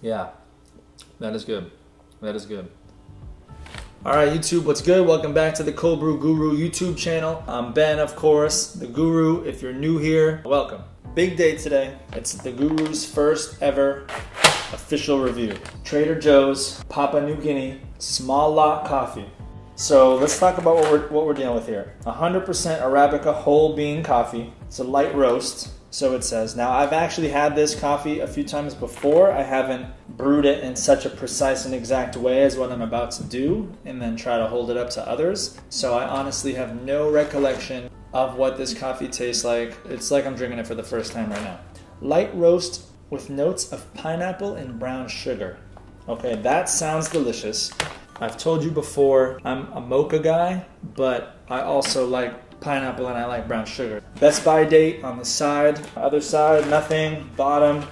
Yeah, that is good. That is good. All right, YouTube, what's good? Welcome back to the Cold Brew Guru YouTube channel. I'm Ben, of course, the Guru. If you're new here, welcome. Big day today. It's the Guru's first ever official review. Trader Joe's Papua New Guinea small lot coffee. So let's talk about what we're dealing with here. 100% Arabica whole bean coffee. It's a light roast, so it says. Now, I've actually had this coffee a few times before. I haven't brewed it in such a precise and exact way as what I'm about to do and then try to hold it up to others. So I honestly have no recollection of what this coffee tastes like. It's like I'm drinking it for the first time right now. Light roast with notes of pineapple and brown sugar. Okay, that sounds delicious. I've told you before, I'm a mocha guy, but I also like pineapple and I like brown sugar. Best by date on the side. Other side, nothing. Bottom,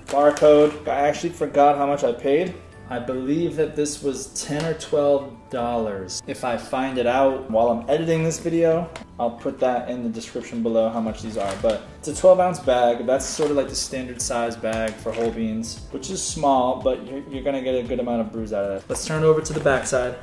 barcode. I actually forgot how much I paid. I believe that this was $10 or $12. If I find it out while I'm editing this video, I'll put that in the description below how much these are. But it's a 12-ounce bag. That's sort of like the standard size bag for whole beans, which is small, but you're gonna get a good amount of brews out of it. Let's turn over to the back side.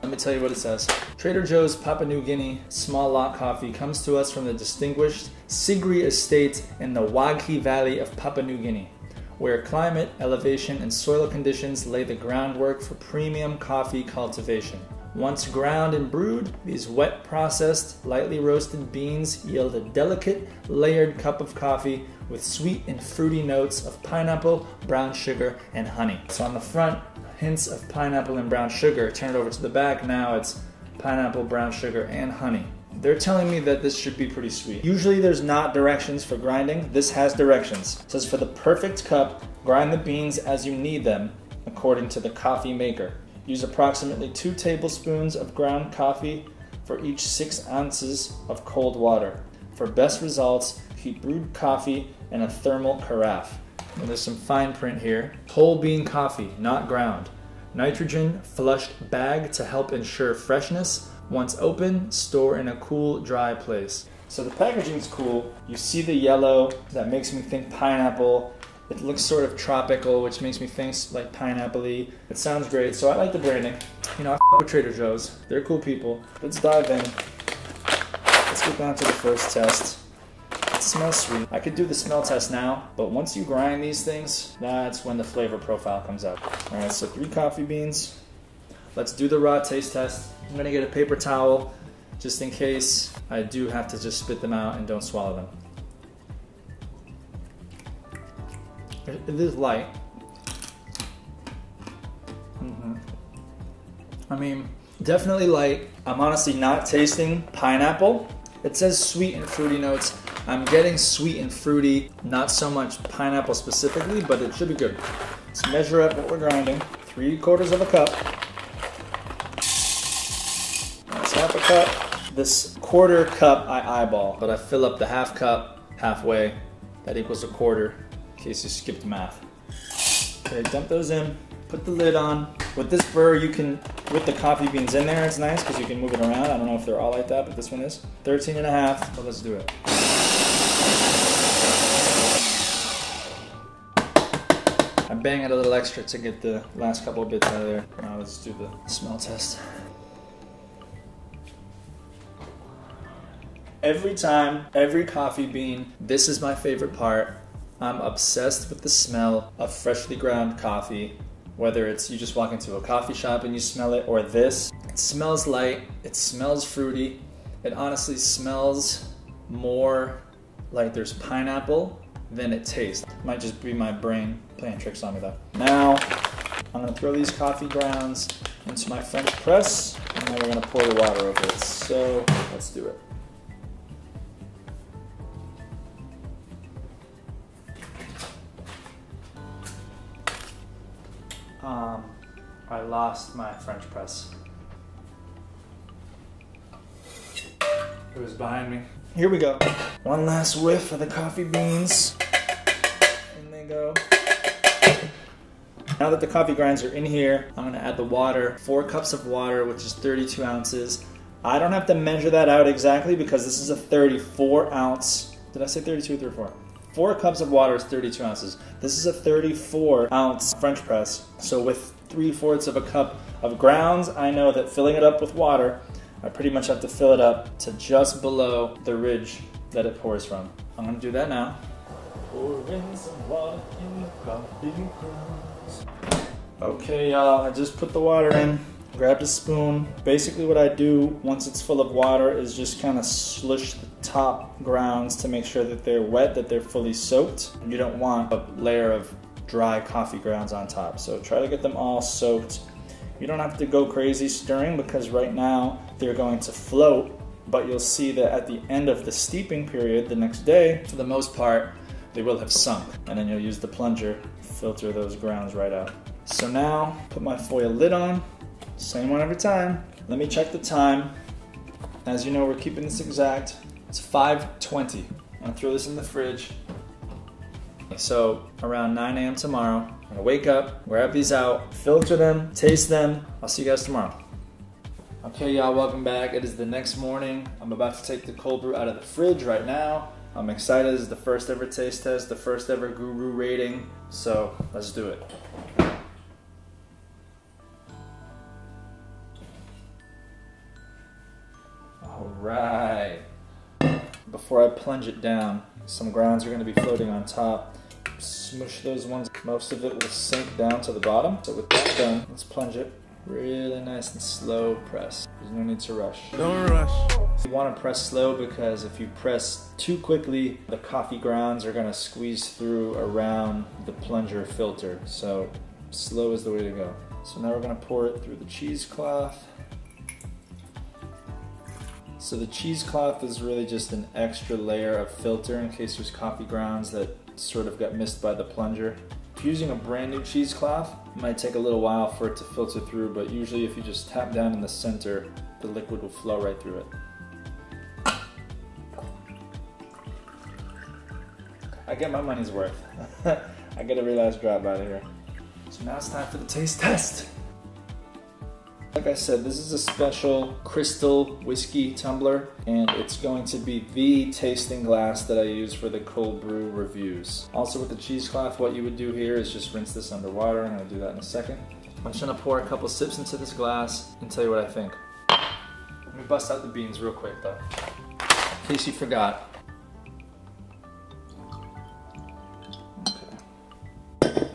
Let me tell you what it says. Trader Joe's Papua New Guinea small lot coffee comes to us from the distinguished Sigri Estate in the Waghi Valley of Papua New Guinea, where climate, elevation, and soil conditions lay the groundwork for premium coffee cultivation. Once ground and brewed, these wet processed, lightly roasted beans yield a delicate, layered cup of coffee with sweet and fruity notes of pineapple, brown sugar, and honey. So on the front, hints of pineapple and brown sugar. Turn it over to the back, now it's pineapple, brown sugar, and honey. They're telling me that this should be pretty sweet. Usually there's not directions for grinding. This has directions. It says for the perfect cup, grind the beans as you need them, according to the coffee maker. Use approximately 2 tablespoons of ground coffee for each 6 ounces of cold water. For best results, keep brewed coffee in a thermal carafe. And there's some fine print here. Whole bean coffee, not ground. Nitrogen flushed bag to help ensure freshness. Once open, store in a cool, dry place. So the packaging's cool. You see the yellow, that makes me think pineapple. It looks sort of tropical, which makes me think like pineapple-y. It sounds great, so I like the branding. You know, I f with Trader Joe's. They're cool people. Let's dive in. Let's get down to the first test. It smells sweet. I could do the smell test now, but once you grind these things, that's when the flavor profile comes out. All right, so 3 coffee beans. Let's do the raw taste test. I'm gonna get a paper towel just in case I do have to just spit them out and don't swallow them. It is light. I mean, definitely light. I'm honestly not tasting pineapple. It says sweet and fruity notes. I'm getting sweet and fruity, not so much pineapple specifically, but it should be good. Let's measure up what we're grinding. 3/4 of a cup. That's half a cup. This 1/4 cup I eyeball, but I fill up the half cup halfway. That equals 1/4, in case you skipped math. Okay, dump those in, put the lid on. With this burr, you can, with the coffee beans in there, it's nice because you can move it around. I don't know if they're all like that, but this one is. 13.5, so let's do it. I bang it a little extra to get the last couple of bits out of there. Now let's do the smell test. Every time, every coffee bean, this is my favorite part. I'm obsessed with the smell of freshly ground coffee. Whether it's you just walk into a coffee shop and you smell it, or this. It smells light, it smells fruity. It honestly smells more like there's pineapple than it tastes. Might just be my brain playing tricks on me though. Now, I'm gonna throw these coffee grounds into my French press, and then we're gonna pour the water over it. So, let's do it. I lost my French press. It was behind me. Here we go. One last whiff of the coffee beans. In they go. Now that the coffee grinds are in here, I'm gonna add the water. 4 cups of water, which is 32 ounces. I don't have to measure that out exactly because this is a 34 ounce. Did I say 32 or 34? 4 cups of water is 32 ounces. This is a 34 ounce French press. So with 3/4 of a cup of grounds, I know that filling it up with water, I pretty much have to fill it up to just below the ridge that it pours from. I'm gonna do that now. Pour in some water in the coffee grounds. Okay, y'all, I just put the water in, grabbed a spoon. Basically what I do once it's full of water is just kind of slush the top grounds to make sure that they're wet, that they're fully soaked. You don't want a layer of dry coffee grounds on top. So try to get them all soaked. You don't have to go crazy stirring because right now they're going to float, but you'll see that at the end of the steeping period the next day, for the most part, they will have sunk. And then you'll use the plunger to filter those grounds right out. So now, put my foil lid on, same one every time. Let me check the time. As you know, we're keeping this exact. It's 5:20. I'm gonna throw this in the fridge. So around 9 a.m. tomorrow, I'm gonna wake up, grab these out, filter them, taste them. I'll see you guys tomorrow. Okay, y'all, welcome back. It is the next morning. I'm about to take the cold brew out of the fridge right now. I'm excited. This is the first ever taste test, the first ever guru rating. So let's do it. All right. Before I plunge it down, some grounds are going to be floating on top. Smush those ones. Most of it will sink down to the bottom. So with that done, let's plunge it. Really nice and slow press. There's no need to rush. Don't rush. You want to press slow because if you press too quickly, the coffee grounds are going to squeeze through around the plunger filter. So slow is the way to go. So now we're going to pour it through the cheesecloth. So the cheesecloth is really just an extra layer of filter in case there's coffee grounds that sort of got missed by the plunger. If you're using a brand new cheesecloth, it might take a little while for it to filter through, but usually if you just tap down in the center, the liquid will flow right through it. I get my money's worth. I get a real nice drop out of here. So now it's time for the taste test. Like I said, this is a special crystal whiskey tumbler, and it's going to be the tasting glass that I use for the cold brew reviews. Also with the cheesecloth, what you would do here is just rinse this under water. I'm going to do that in a second. I'm just going to pour a couple sips into this glass and tell you what I think. Let me bust out the beans real quick though, in case you forgot. Okay.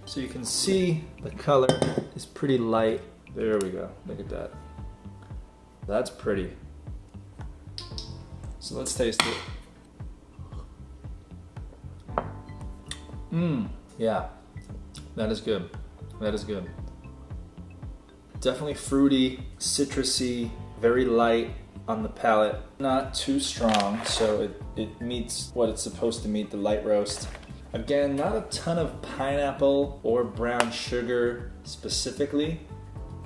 So you can see the color is pretty light. There we go, look at that. That's pretty. So let's taste it. Yeah, that is good. That is good. Definitely fruity, citrusy, very light on the palate. Not too strong, so it meets what it's supposed to meet, the light roast. Again, not a ton of pineapple or brown sugar specifically.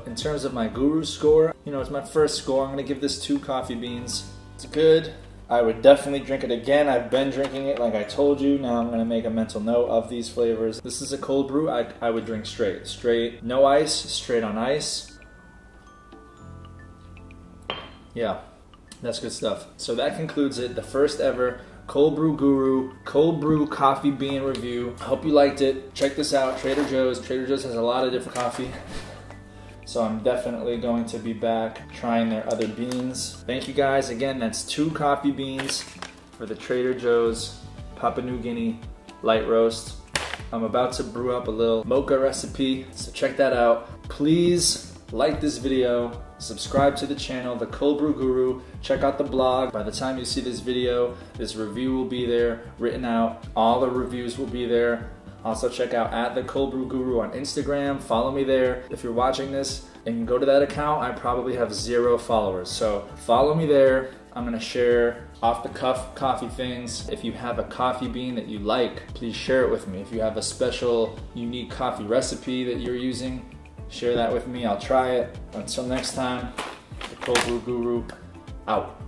In terms of my guru score, you know, it's my first score. I'm gonna give this 2 coffee beans. It's good. I would definitely drink it again. I've been drinking it like I told you. Now I'm gonna make a mental note of these flavors. This is a cold brew I would drink straight. Straight, no ice, straight on ice. Yeah, that's good stuff. So that concludes it. The first ever Cold Brew Guru, Cold Brew Coffee Bean review. I hope you liked it. Check this out, Trader Joe's. Trader Joe's has a lot of different coffee. So I'm definitely going to be back trying their other beans. Thank you guys. Again, that's 2 coffee beans for the Trader Joe's Papua New Guinea light roast. I'm about to brew up a little mocha recipe, so check that out. Please like this video, subscribe to the channel, The Cold Brew Guru. Check out the blog. By the time you see this video, this review will be there, written out. All the reviews will be there. Also check out @The Cold Brew Guru on Instagram. Follow me there. If you're watching this and you go to that account, I probably have 0 followers. So follow me there. I'm gonna share off the cuff coffee things. If you have a coffee bean that you like, please share it with me. If you have a special, unique coffee recipe that you're using, share that with me. I'll try it. Until next time, The Cold Brew Guru out.